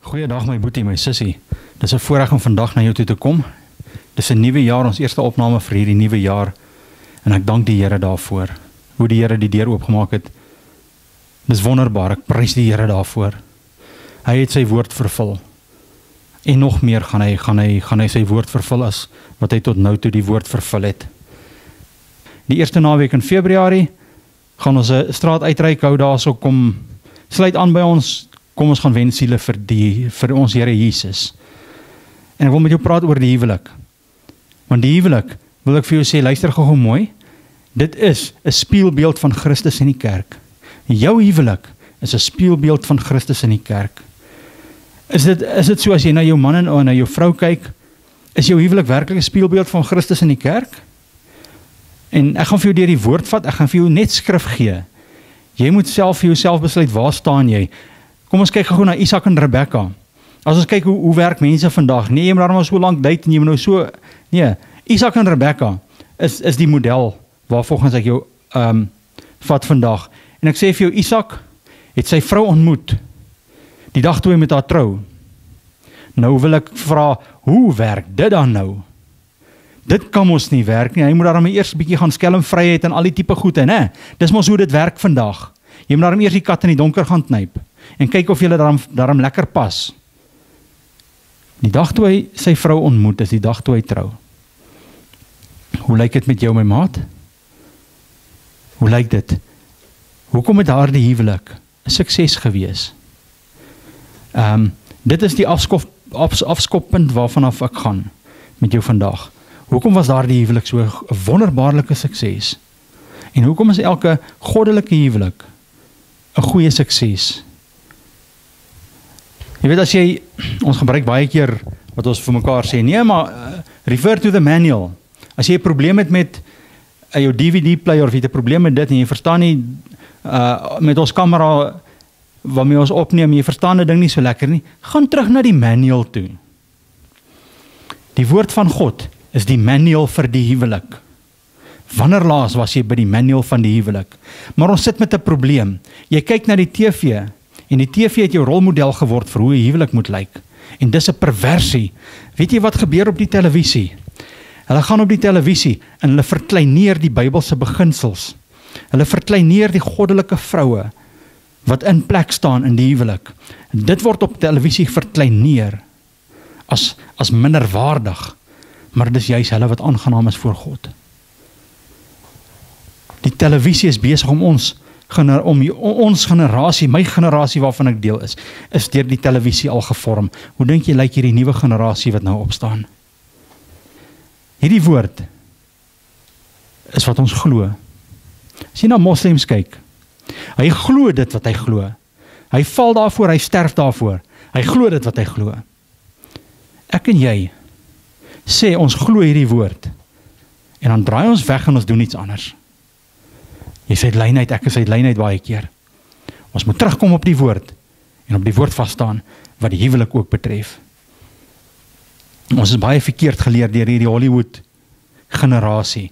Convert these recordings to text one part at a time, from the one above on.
Goeiedag my boetie, my sissie. Dis 'n voorreg om vandag na jou toe te kom. Dis 'n nuwe jaar, ons eerste opname vir hierdie nuwe jaar. En ek dank die Here daarvoor. Hoe die Here die deur oopgemaak het. Dis wonderbaar, ek prys die Here daarvoor. Hy het sy woord vervul. En nog meer gaan hy sy woord vervul as wat hy tot nou toe die woord vervul het. Die eerste naweek in Februarie gaan ons 'n straat uitreik hou daarso, kom sluit aan by ons. Kom ons gaan wen siele vir ons Here Jesus. En ek wil met jou praat oor die huwelik. Want die huwelik, wil ek vir jou sê, luister gou mooi, dit is 'n spieelbeeld van Christus in die kerk. Jou huwelik is 'n spieelbeeld van Christus in die kerk. Is dit so as jy na jou man en na jou vrou kyk, is jou huwelik werklik 'n spieelbeeld van Christus in die kerk? En ek gaan vir jou deur die woord vat, ek gaan vir jou net skrif gee. Jy moet self vir jouself besluit, waar staan jy? Kom ons kyk gou na Isak en Rebekka. As ons kyk hoe werk mense vandag, nee, jy moet daar maar so lank date en jy moet nou so, nee, Isak en Rebekka is die model waarvolgens ek jou vat vandag. En ek sê vir jou, Isak het sy vrou ontmoet die dag toe hy met haar trou. Nou wil ek vra, hoe werk dit dan nou? Dit kan ons nie werk nie, hy moet daarom eers 'n bietjie gaan skelmvryheid en al die tipe goede, né? Dis mos hoe dit werk vandag. Jy moet daarom eers die kat in die donker gaan knyp en kyk of julle daarom lekker pas. Die dag toe hy sy vrou ontmoet is die dag toe hy trou. Hoe lyk dit met jou, my maat? Hoe lyk dit? Hoekom het daardie huwelik 'n sukses gewees? Dit is die afskoppunt waarvanaf ek gaan met jou vandag. Hoekom was daardie huwelik so 'n wonderbaarlike sukses? En hoekom is elke goddelike huwelik 'n goeie sukses? Jy weet, as ons gebruik baie keer wat ons vir mekaar sê, nee, maar refer to the manual. As jy 'n probleem het met jou DVD player of jy het 'n probleem met dit en jy verstaan nie met ons kamera waarmee ons opneem, jy verstaan die ding nie so lekker nie, gaan terug na die manual toe. Die woord van God is die manual vir die huwelik. Wanneer laas was jy by die manual van die huwelik? Maar ons sit met 'n probleem. Jy kyk na die TV en die TV het jou rolmodel geword vir hoe 'n huwelik moet lyk. En dis 'n perversie. Weet jy wat gebeur op die televisie? Hulle gaan op die televisie en hulle verkleineer die Bybelse beginsels. Hulle verkleineer die goddelike vroue wat in plek staan in die huwelik. En dit word op televisie verkleineer as minderwaardig. Maar dis juist hulle wat aangenaam is voor God. Die televisie is besig om ons generasie, my generasie waarvan ek deel is deur die televisie al gevorm. Hoe dink jy lyk hierdie nuwe generasie wat nou opstaan? Hierdie woord is wat ons glo. As jy na moslems kyk, hy glo dit wat hy glo. Hy val daarvoor, hy sterf daarvoor. Hy glo dit wat hy glo. Ek en jy sê ons glo hierdie woord en dan draai ons weg en ons doen iets anders. Jy sê lynheid, ek sê lynheid baie keer. Ons moet terugkom op die woord en op die woord vasstaan wat die huwelik ook betref. Ons is baie verkeerd geleer deur hierdie Hollywood generasie.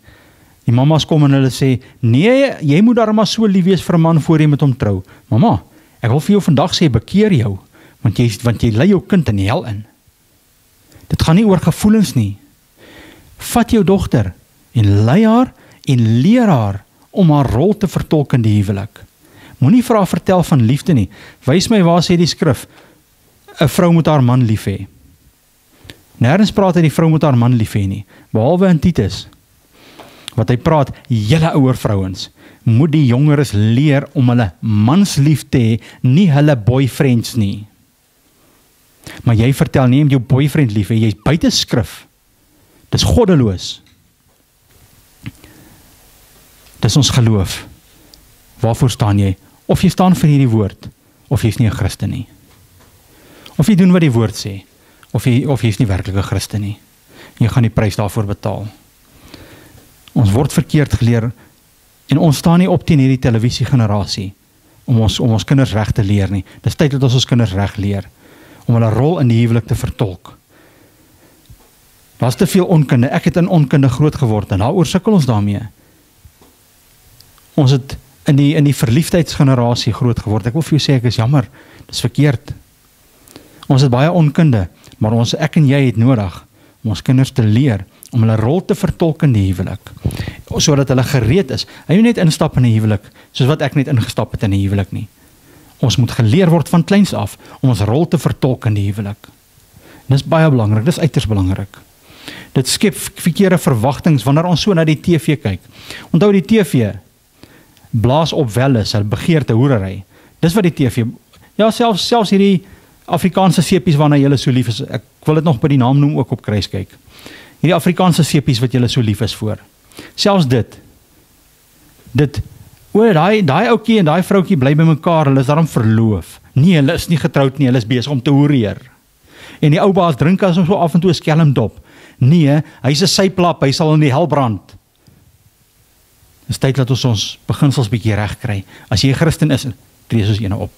Die mamas kom en hulle sê, nee, jy moet daar maar so lief wees vir 'n man voor jy met hom trou. Mama, ek wil vir jou vandag sê, bekeer jou, want jy lei jou kind in die hel in. Dit gaan nie oor gevoelens nie. Vat jou dogter en lei haar en leer haar om haar rol te vertolk in die huwelik. Moenie vir haar vertel van liefde nie. Wys my waar sê die skrif, 'n vrou moet haar man lief hê. Nêrens praat hy die vrou moet haar man lief hê nie, behalwe in Titus. Wat hy praat, julle ouer vrouens, moet die jongeres leer om hulle mans lief te hê, nie hulle boyfriends nie. Maar jy vertel nie om jou boyfriend lief hê, jy is buite skrif. Dis goddeloos. Dis ons geloof. Waarvoor staan jy? Of jy staan vir hierdie woord, of jy is nie 'n Christen nie. Of jy doen wat die woord sê, of jy is nie werklik 'n Christen nie. Jy gaan die prys daarvoor betaal. Ons word verkeerd geleer en ons staan nie op teen hierdie televisiegenerasie om ons kinders reg te leer nie. Dis tyd dat ons kinders reg leer om hulle rol in die huwelik te vertolk. Daar's te veel onkunde. Ek het in onkunde groot geword en daaroor sukkel ons daarmee. Ons het in die verliefdheidsgenerasie groot geword. Ek wil vir jou sê, ek is jammer, dis verkeerd. Ons het baie onkunde, maar ek en jy het nodig om ons kinders te leer, om hulle rol te vertolk in die huwelik, sodat hulle gereed is. Hy moet net instap in die huwelik, soos wat ek net ingestap het in die huwelik nie. Ons moet geleer word van kleins af, om ons rol te vertolk in die huwelik. Dit is baie belangrik, dit is uiters belangrik. Dit skep verkeerde verwagtinge wanneer ons so na die TV kyk. Onthou die TV blaas op welle, hulle begeerte hoerery. Dis wat die TV, ja selfs hierdie Afrikaanse sepies waarna julle so lief is, ek wil dit nog by die naam noem ook op kruis kyk. Hierdie Afrikaanse sepies wat julle so lief is voor. Selfs dit, daai oukie en daai vroukie bly by mekaar, hulle is daarom verloof. Nee, hulle is nie getroud nie, hulle is besig om te hoereer. En die ou baas drink as hom so af en toe 'n skelmdop. Nee, hy's 'n syplap, hy sal in die hel brand. Dis tyd dat ons beginsels bietjie reg kry. As jy 'n Christen is, tree soos eene op.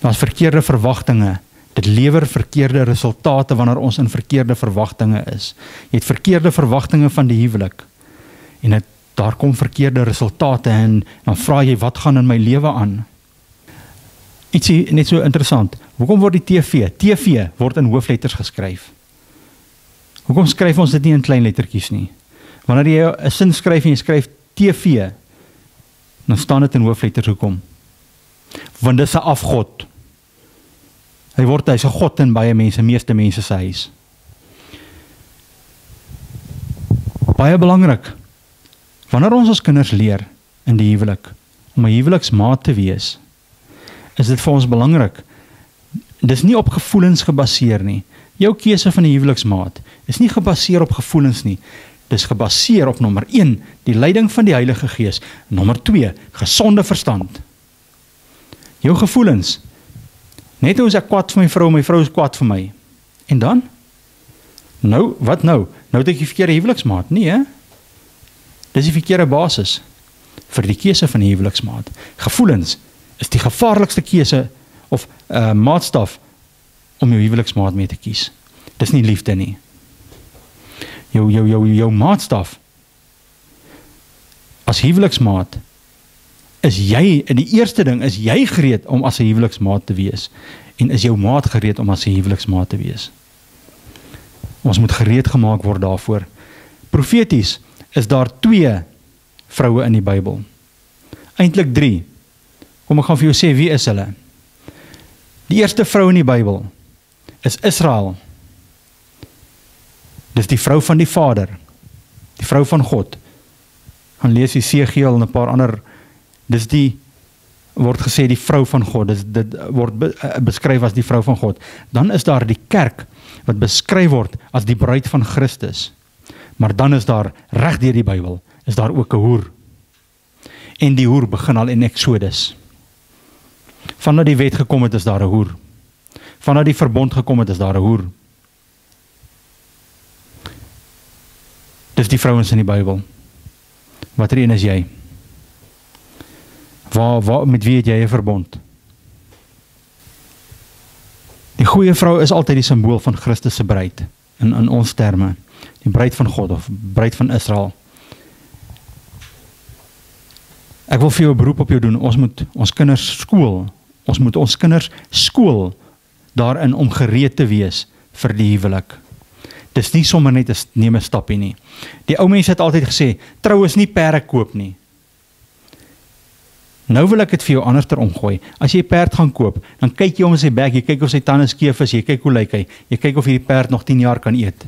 Daar's verkeerde verwagtinge. Dit lewer verkeerde resultate wanneer ons in verkeerde verwagtinge is. Jy het verkeerde verwagtinge van die huwelik. En daar kom verkeerde resultate en dan vra jy, wat gaan in my lewe aan? Ietsie net so interessant. Hoekom word die TV word in hoofletters geskryf? Hoekom skryf ons dit nie in klein lettertjies nie? Wanneer jy 'n sin skryf en jy skryf TV, dan staan dit in hoofletters. Hoekom? Want dis 'n afgod. Hy's 'n god in baie mense, meeste mense se huis. Baie belangrik. Wanneer ons kinders leer in die huwelik om 'n huweliksmaat te wees, is dit vir ons belangrik. Dis nie op gevoelens gebaseer nie. Jou keuse van 'n huweliksmaat is nie gebaseer op gevoelens nie. Dis gebaseer op nommer 1, die leiding van die Heilige Gees. Nommer 2, gesonde verstand. Jou gevoelens. Net hoe is ek kwaad vir my vrou is kwaad vir my. En dan? Nou, wat nou? Nou het ek die verkeerde huweliksmaat. Nee, hè? Dis die verkeerde basis vir die keuse van die huweliksmaat. Gevoelens is die gevaarlikste keuse of maatstaf om jou huweliksmaat mee te kies. Dis nie liefde nie. Jou maatstaf as huweliksmaat is jy, in die eerste ding is jy gereed om as 'n huweliksmaat te wees en is jou maat gereed om as 'n huweliksmaat te wees. Ons moet gereed gemaak word daarvoor. Profeties is daar 2 vroue in die Bybel. Eintlik 3. Kom ek gaan vir jou sê wie is hulle. Die eerste vrou in die Bybel is Israel. Dis die vrou van die Vader, die vrou van God. Gaan lees Esegiel en 'n paar ander, word gesê die vrou van God, dit word beskryf as die vrou van God. Dan is daar die kerk, wat beskryf word as die bruid van Christus. Maar dan is daar, reg deur die Bybel, is daar ook 'n hoer. En die hoer begin al in Exodus. Vandat die wet gekom het, is daar 'n hoer. Vandat die verbond gekom het, is daar 'n hoer. Dis die vrouens in die Bybel. Watter een is jy? Met wie het jy 'n verbond? Die goeie vrou is altyd die simbool van Christus se bruid, in ons terme. Die bruid van God, of bruid van Israel. Ek wil vir jou 'n beroep op jou doen. Ons moet ons kinders skool. Ons moet ons kinders skool daarin om gereed te wees vir die huwelik. Dis nie sommer net neem 'n stapie nie. Die ou mense het altyd gesê, trou is nie perde koop nie. Nou wil ek dit vir jou anderster omgooi. As jy 'n perd gaan koop, dan kyk jy om sy bek, jy kyk of sy tande skeef is, jy kyk hoe lyk hy, jy kyk of hierdie perd nog 10 jaar kan eet.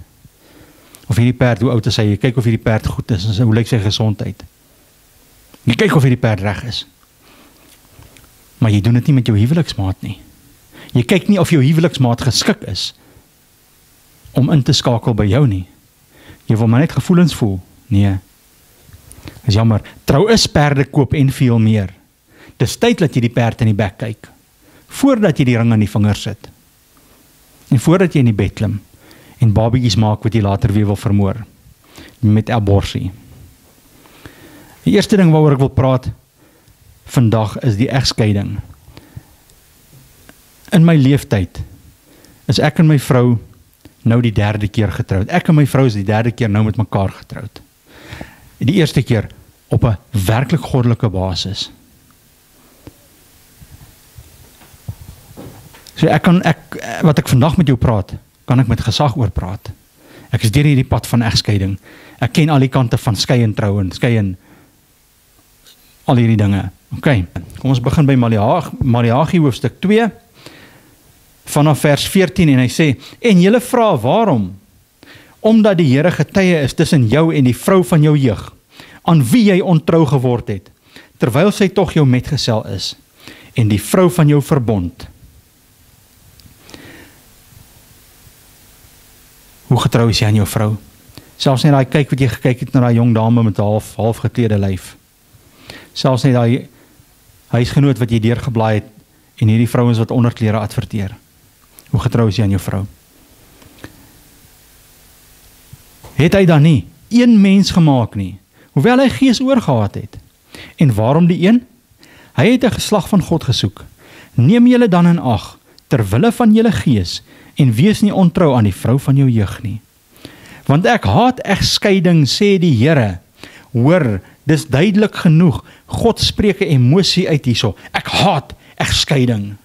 Of hierdie perd, hoe oud is hy, jy kyk of hierdie perd goed is, en hoe lyk sy gesondheid. Jy kyk of hierdie perd reg is. Maar jy doen dit nie met jou huweliksmaat nie. Jy kyk nie of jou huweliksmaat geskik is om in te skakel by jou nie. Jy wil maar net gevoelens voel. Nee. Is jammer. Trou is perde koop en veel meer. Dis tyd dat jy die perd in die bek kyk. Voordat jy die ring aan die vinger sit. En voordat jy in die bed klim. En babietjies maak wat jy later weer wil vermoor. Met aborsie. Die eerste ding waaroor ek wil praat vandag is die egskeiding. In my leeftyd is ek en my vrou nou die 3de keer getroud. Ek en my vrou is die 3de keer nou met mekaar getroud. Die eerste keer op 'n werklik goddelike basis. So wat ek vandag met jou praat, kan ek met gesag oor praat. Ek is deur hierdie pad van egskeiding. Ek ken al die kante van skei en trou en skei en al hierdie dinge. OK, kom ons begin by Maleagi hoofstuk 2, vanaf vers 14, en hy sê, en julle vra waarom? Omdat die Here getuie is tussen jou en die vrou van jou jeug, aan wie jy ontrou geword het, terwyl sy tog jou metgesel is, en die vrou van jou verbond. Hoe getrou is jy aan jou vrou? Selfs net daai kyk wat jy gekyk het na daai jong dame met 'n half geklede lyf. Selfs net daai huisgenoot wat jy deurgeblaai het en hierdie vrouens wat onderklere adverteer. Hoe getrou is jy aan jou vrou? Het hy dan nie een mens gemaak nie, hoewel hy gees oorgehad het? En waarom die een? Hy het 'n geslag van God gesoek. Neem julle dan in ag, ter wille van julle gees, en wees nie ontrou aan die vrou van jou jeug nie. Want ek haat egskeiding, sê die Here. Hoor, dis duidelik genoeg. God spreek 'n emosie uit hierso. Ek haat egskeiding.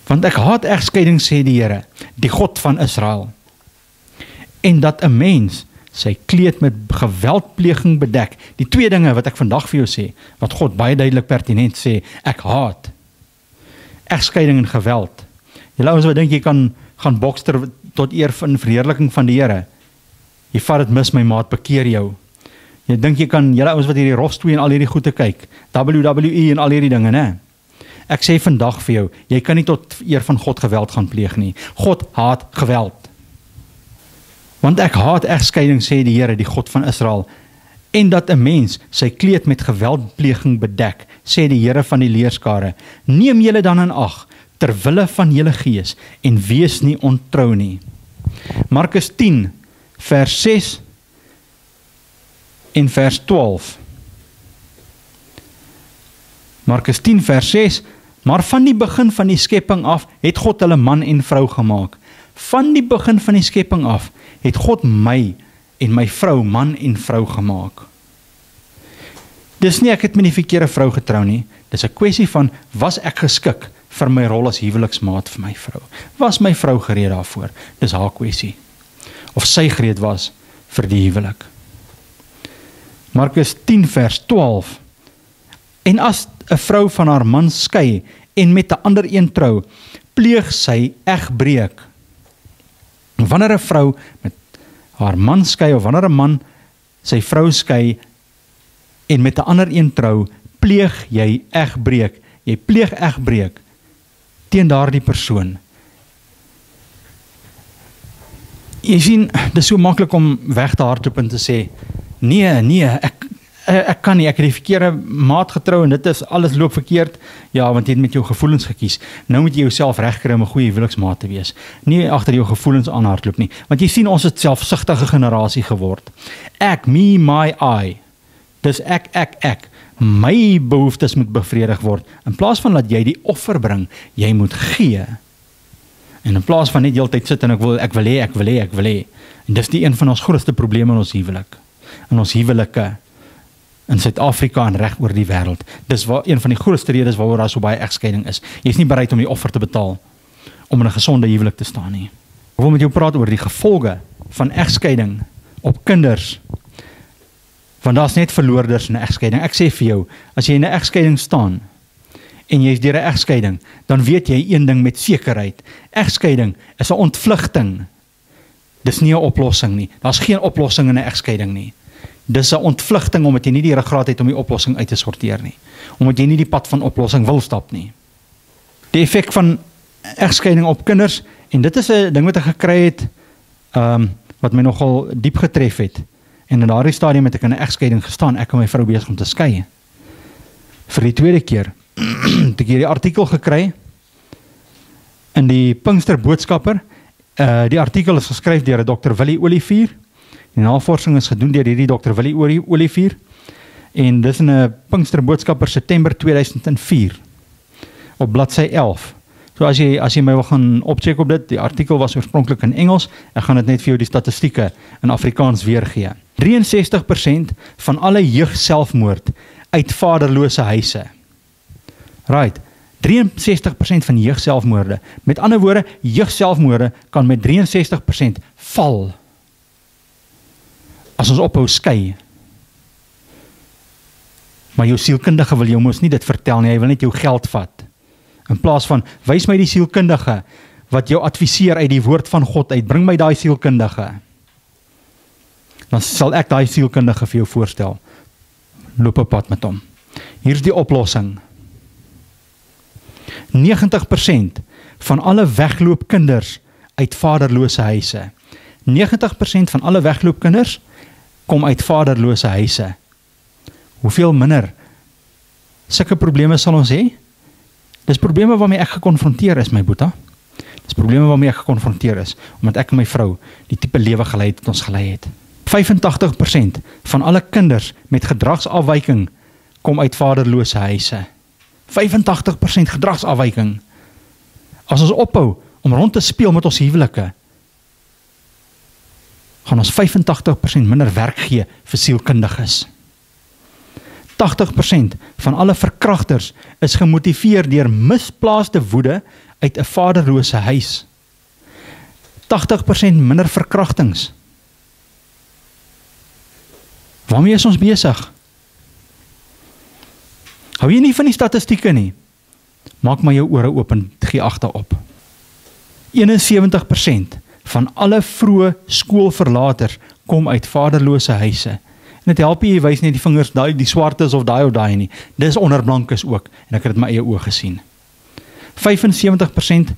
Want ek haat egskeiding, sê die Here, die God van Israel. En dat 'n mens sy kleed met geweldpleging bedek. Die twee dinge wat ek vandag vir jou sê, wat God baie duidelik pertinent sê, ek haat egskeiding en geweld. Julle ouens wat dink jy kan gaan boks tot eer van verheerliking van die Here. Jy vat dit mis, my maat, bekeer jou. Jy dink jy kan, julle ouens wat hierdie rostwee en al hierdie goede kyk, WWE en al hierdie dinge, né? Ek sê vandag vir jou, jy kan nie tot eer van God geweld gaan pleeg nie. God haat geweld. Want ek haat egskeiding, sê die Here, die God van Israel, en dat 'n mens sy kleed met geweldpleging bedek, sê die Here van die leerskare. Neem julle dan in ag, ter wille van julle gees, en wees nie ontrou nie. Markus 10, vers 6 en vers 12. Markus 10, vers 6, maar van die begin van die skepping af, het God hulle man en vrou gemaak. Van die begin van die skepping af, het God my en my vrou, man en vrou gemaak. Dis nie ek het met die verkeerde vrou getrou nie, dis 'n kwessie van, was ek geskik vir my rol as huweliksmaat vir my vrou? Was my vrou gereed daarvoor? Dis haar kwessie. Of sy gereed was vir die huwelik. Markus 10 vers 12. En as 'n vrou van haar man skei en met 'n ander een trou, pleeg sy egbreek. Wanneer 'n vrou met haar man skei, of wanneer 'n man sy vrou skei en met 'n ander een trou, pleeg jy egbreek. Jy pleeg egbreek teen daardie persoon. Jy sien, dit is so maklik om weg te hardloop en te sê, nee, ek kan nie, ek het die verkeerde maat getrou en dit is, alles loop verkeerd. Ja, want jy het met jou gevoelens gekies. Nou moet jy jouself regkry om 'n goeie huweliksmaat te wees. Nie agter jou gevoelens aanhardloop nie. Want jy sien, ons het selfsugtige generasie geword. Ek, me, my, I. Dis ek. My behoeftes moet bevredig word. In plaas van dat jy die offer bring, jy moet gee. En in plaas van net heeltyd sit en ek wil hê. En dis die een van ons grootste probleme in ons huwelik. In ons huwelike in Suid-Afrika en reg oor die wêreld. Dis een van die grootste redes waaroor daar so baie egskeiding is. Jy is nie bereid om die offer te betaal om in 'n gesonde huwelik te staan nie. Ek wil met jou praat oor die gevolge van egskeiding op kinders. Want daar's net verloorders in 'n egskeiding. Ek sê vir jou, as jy in 'n egskeiding staan en jy is deur 'n egskeiding, dan weet jy een ding met sekerheid. Egskeiding is 'n ontvlugting. Dis nie 'n oplossing nie. Daar's geen oplossing in 'n egskeiding nie. Dis 'n ontvlugting omdat jy nie die ruggraat het om die oplossing uit te sorteer nie. Omdat jy nie die pad van oplossing wil stap nie. Die effek van egskeiding op kinders, en dit is 'n ding wat ek gekry het, wat my nogal diep getref het. En in daardie stadium het ek in 'n egskeiding gestaan, ek en my vrou besig om te skei. Vir die tweede keer het ek hierdie artikel gekry in die Pinkster Boodskapper. Die artikel is geskryf deur Dr. Willie Olivier. Die navorsing is gedoen deur hierdie Dr. Willie Olivier. En dis in 'n Pinkster Boodskapper September 2004 op bladsy 11. So as jy my wil gaan opcheck op dit, die artikel was oorspronklik in Engels, ek gaan dit net vir jou die statistieke in Afrikaans weergee. 63% van alle jeugselfmoord uit vaderlose huise. Right, 63% van jeugselfmoorde. Met ander woorde, jeugselfmoorde kan met 63% val. As ons ophou skei. Maar jou sielkundige wil jou mos nie dit vertel nie, hy wil net jou geld vat. In plaas van, wys my die sielkundige, wat jou adviseer uit die woord van God uit, bring my daai sielkundige. Dan sal ek daai sielkundige vir jou voorstel. Loop 'n pad met hom. Hier is die oplossing. 90% van alle wegloopkinders uit vaderlose huise. 90% van alle wegloopkinders kom uit vaderlose huise. Hoeveel minder sulke probleme sal ons hê? Dis probleme waarmee ek gekonfronteer is, my boeta. Dis probleme waarmee ek gekonfronteer is, omdat ek en my vrou die tipe lewe gelei het wat ons gelei het. 85% van alle kinders met gedragsafwyking kom uit vaderlose huise. 85% gedragsafwyking. As ons ophou om rond te speel met ons huwelike, gaan ons 85% minder werk gee vir sielkundiges. 80% van alle verkrachters is gemotiveer deur misplaaste woede uit 'n vaderlose huis. 80% minder verkrachtings. Waarmee is ons besig? Hou jy nie van die statistieke nie? Maak maar jou ore oop en gee ag daarop. 71% van alle vroeë skoolverlaters kom uit vaderlose huise. En dit help jy wys nie die vingers, die swartes of daai nie. Dis onder blankes ook, en ek het dit my eie oë gesien. 75%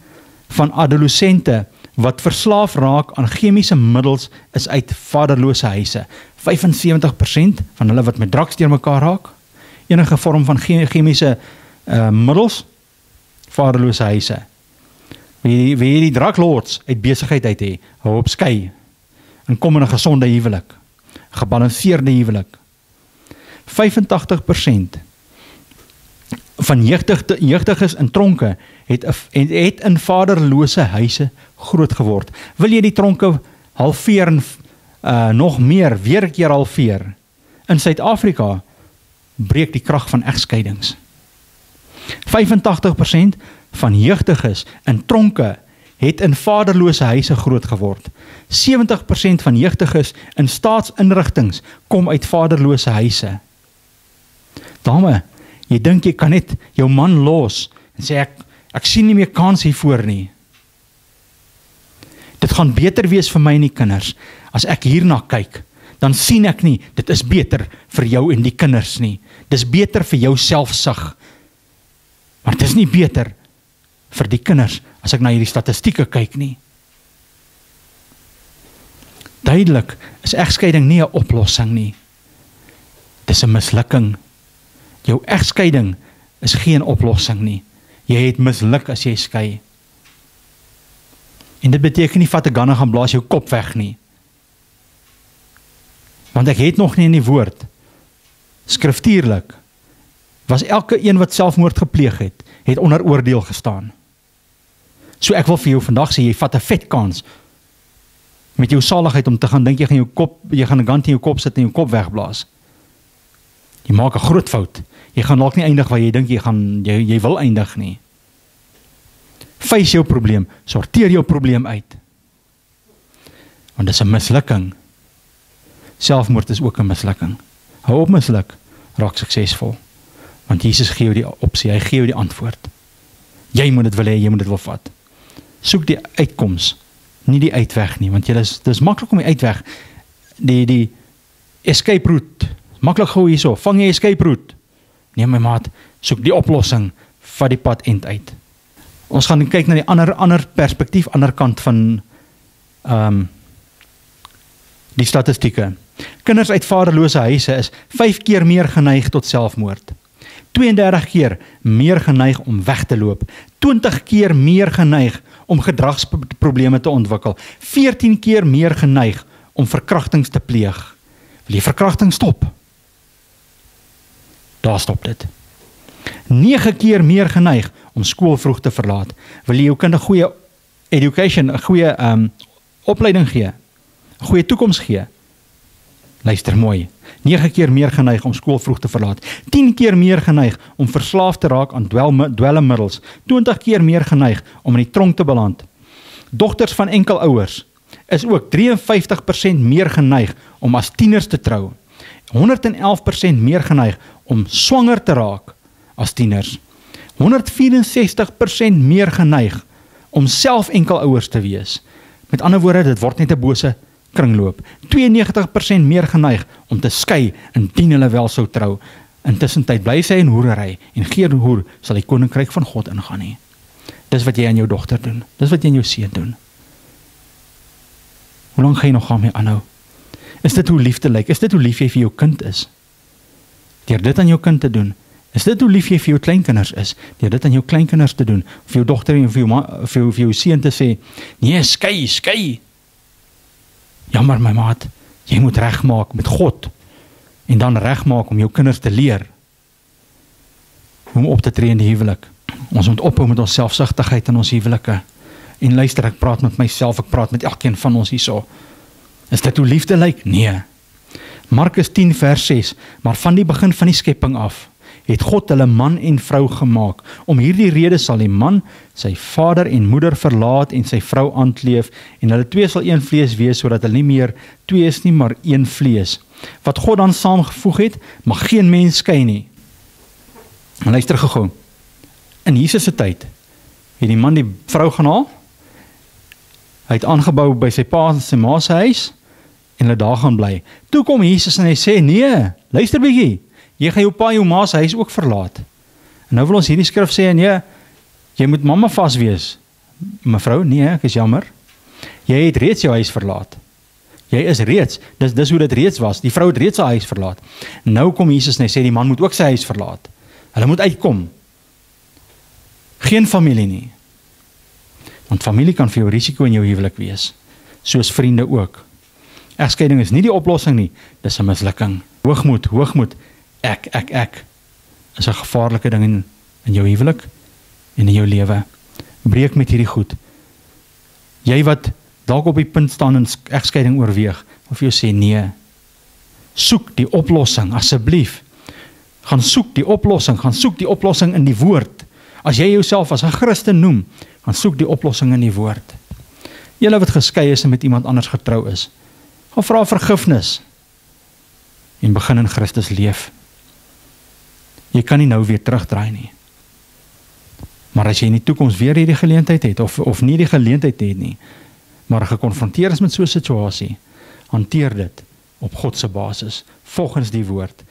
van adolessente wat verslaaf raak aan chemiese middels is uit vaderlose huise. 75% van hulle wat met drugs deur mekaar raak, enige vorm van chemiese middels, vaderlose huise. Wil jy die druglords uit besigheid uit hê, hou op skei, en kom in 'n gesonde huwelik, gebalanseerde huwelik. 85% van jeugdiges in tronke het in vaderlose huise groot geword. Wil jy die tronke halveer en nog meer, weer 'n keer halveer? In Suid-Afrika breek die krag van egskeidings. 85% van jeugdiges in tronke het in vaderlose huise groot geword. 70% van jeugdiges in staatsinrigtings kom uit vaderlose huise. Dame, jy dink jy kan net jou man los en sê ek sien nie meer kans hiervoor nie. Dit gaan beter wees vir my en die kinders. As ek hierna kyk, dan sien ek nie, dit is beter vir jou en die kinders nie. Dis beter vir jou selfsug. Maar dit is nie beter vir die kinders as ek na hierdie statistieke kyk nie. Duidelik is egskeiding nie 'n oplossing nie. Dis 'n mislukking. Jou egskeiding is geen oplossing nie. Jy het misluk as jy skei. En dit beteken nie vat 'n gun en gaan blaas jou kop weg nie. Want ek het nog nie in die woord, skriftuurlik, was elke een wat selfmoord gepleeg het onder oordeel gestaan. So ek wil vir jou vandag sê, jy vat 'n vet kans met jou saligheid om te gaan dink jy gaan 'n gun in jou kop sit en jou kop wegblaas. Jy maak 'n groot fout. Jy gaan dalk nie eindig waar jy dink jy wil eindig nie. Face jou probleem, sorteer jou probleem uit. Want dit is 'n mislukking. Selfmoord is ook 'n mislukking. Hou op misluk, raak suksesvol. Want Jesus gee jou die opsie, hy gee jou die antwoord. Jy moet dit wil hê, jy moet dit wil vat. Soek die uitkoms, nie die uitweg nie, want dit is maklik om die uitweg, die escape route, maklik gou hierso, vang jy escape route. Nee my maat, soek die oplossing, vat die pad end uit. Ons gaan kyk na die ander perspektief, ander kant van die statistieke. Kinders uit vaderlose huise is 5 keer meer geneig tot selfmoord. 32 keer meer geneig om weg te loop. 20 keer meer geneig om gedragsprobleme te ontwikkel. 14 keer meer geneig om verkrachtings te pleeg. Wil jy verkrachting stop? Daar stop dit. 9 keer meer geneig om skool vroeg te verlaat. Wil jy jou kind 'n goeie education, 'n goeie opleiding gee, 'n goeie toekoms gee? Luister mooi. 9 keer meer geneig om skool vroeg te verlaat. 10 keer meer geneig om verslaaf te raak aan dwelmmiddels. 20 keer meer geneig om in die tronk te beland. Dogters van enkelouers is ook 53% meer geneig om as tieners te trou. 111% meer geneig om swanger te raak as tieners. 164% meer geneig om self enkelouers te wees. Met ander woorde, dit word net 'n bose kringloop. 92% meer geneig om te skei indien hulle wel sou trou. Intussentyd bly sy in hoerery en geen hoer sal die koninkryk van God ingaan nie. Dis wat jy aan jou dogter doen. Dis wat jy aan jou seun doen. Hoe lank gaan jy nog daarmee aanhou? Is dit hoe liefde lyk? Is dit hoe lief jy vir jou kind is? Deur dit aan jou kind te doen. Is dit hoe lief jy vir jou kleinkinders is? Deur dit aan jou kleinkinders te doen. Of jou dogter en vir jou seun te sê, nee, skei. Jammer my maat, jy moet regmaak met God. En dan regmaak om jou kinders te leer. Hoe om op te tree in die huwelik. Ons moet ophou met ons selfsugtigheid in ons huwelike. En luister, ek praat met myself, ek praat met elkeen van ons hierso. Is dit hoe liefde lyk? Nee. Markus 10 vers 6, maar van die begin van die skepping af, het God hulle man en vrou gemaak. Om hierdie rede sal die man sy vader en moeder verlaat en sy vrou aankleef, en hulle twee sal een vlees wees, sodat hulle nie meer twee is nie, maar een vlees. Wat God dan saamgevoeg het, mag geen mens skei nie. En luister gou. In Jesus se tyd het die man die vrou gaan haal, hy het aangebou by sy pa en sy ma se huis, en hulle daar gaan bly. Toe kom Jesus en hy sê, nee, luister bietjie, jy gaan jou pa en jou ma se huis ook verlaat. En nou wil ons hierdie skrif sê, nee, jy moet mamma vas wees. Mevrou, nee, ek is jammer. Jy het reeds jou huis verlaat. Jy is reeds, dis hoe dit reeds was. Die vrou het reeds haar huis verlaat. Nou kom Jesus en hy sê, die man moet ook sy huis verlaat. Hulle moet uitkom. Geen familie nie. Want familie kan vir jou risiko in jou huwelik wees. Soos vriende ook. Egskeiding is nie die oplossing nie, dis 'n mislukking. Hoogmoed, ek, is 'n gevaarlike ding in jou huwelik en in jou lewe. Breek met hierdie goed. Jy wat dalk op die punt staan en egskeiding oorweeg, of jy sê nee, soek die oplossing, asseblief. Gaan soek die oplossing in die woord. As jy jouself as 'n Christen noem, gaan soek die oplossing in die woord. Julle wat geskei is en met iemand anders getrou is, gaan vra vergifnis en begin in Christus leef. Jy kan nie nou weer terugdraai nie. Maar as jy in die toekoms weer hierdie geleentheid het, of nie die geleentheid het nie, maar gekonfronteer is met so 'n situasie, hanteer dit op God se basis, volgens die woord.